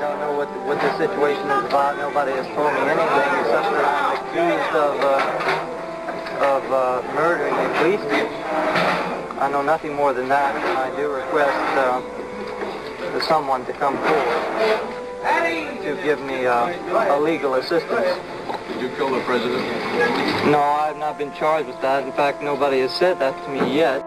don't know what the situation is about. Nobody has told me anything except that I'm accused of murdering a policeman. I know nothing more than that, and I do request someone to come forward to give me a legal assistance. Did you kill the president? No, I've not been charged with that. In fact, nobody has said that to me yet.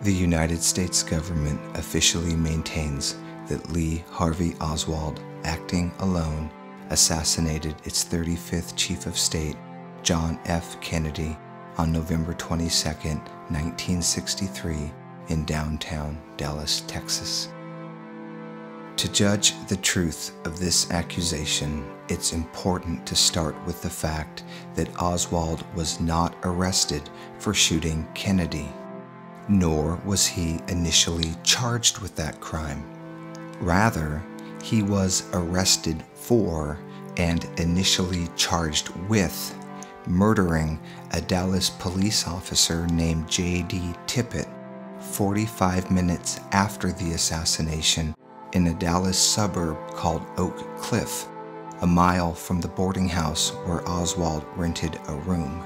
The United States government officially maintains that Lee Harvey Oswald, acting alone, assassinated its 35th Chief of State, John F. Kennedy, on November 22, 1963, in downtown Dallas, Texas. To judge the truth of this accusation, it's important to start with the fact that Oswald was not arrested for shooting Kennedy, nor was he initially charged with that crime. Rather, he was arrested for and initially charged with murdering a Dallas police officer named J.D. Tippit 45 minutes after the assassination in a Dallas suburb called Oak Cliff, a mile from the boarding house where Oswald rented a room.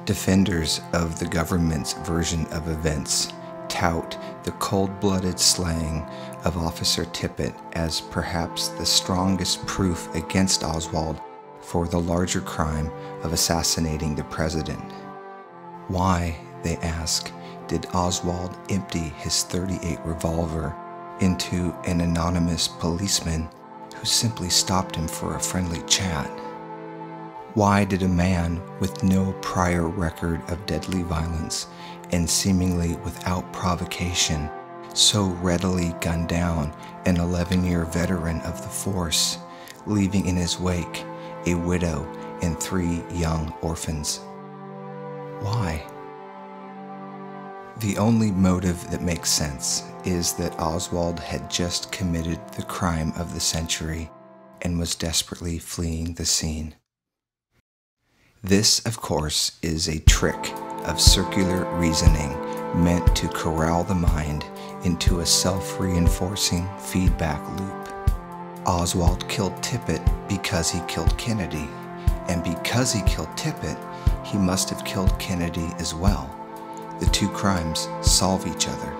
Defenders of the government's version of events tout the cold-blooded slaying of Officer Tippit as perhaps the strongest proof against Oswald for the larger crime of assassinating the president. Why, they ask, did Oswald empty his .38 revolver into an anonymous policeman who simply stopped him for a friendly chat? Why did a man with no prior record of deadly violence and seemingly without provocation so readily gun down an 11-year veteran of the force, leaving in his wake a widow and 3 young orphans? Why? The only motive that makes sense is that Oswald had just committed the crime of the century and was desperately fleeing the scene. This, of course, is a trick of circular reasoning meant to corral the mind into a self-reinforcing feedback loop. Oswald killed Tippit because he killed Kennedy, and because he killed Tippit, he must have killed Kennedy as well. The two crimes solve each other.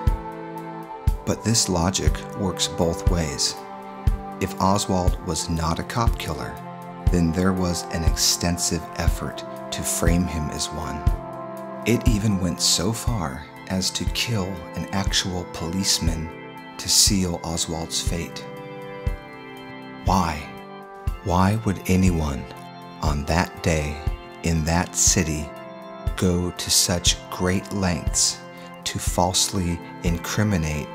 But this logic works both ways. If Oswald was not a cop killer, then there was an extensive effort to frame him as one. It even went so far as to kill an actual policeman to seal Oswald's fate. Why? Why would anyone on that day in that city go to such great lengths to falsely incriminate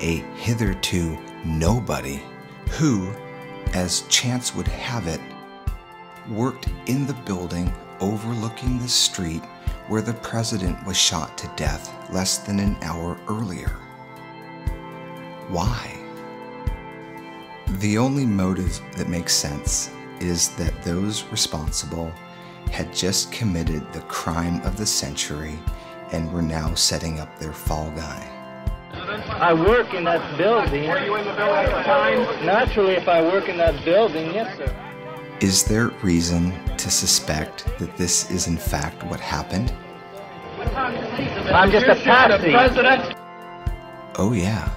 a hitherto nobody who, as chance would have it, worked in the building overlooking the street where the president was shot to death less than an hour earlier? Why? The only motive that makes sense is that those responsible had just committed the crime of the century and were now setting up their fall guy. I work in that building. Were you in the building at the time? Naturally, if I work in that building, yes, sir. Is there reason to suspect that this is in fact what happened? I'm just a patsy. Oh yeah,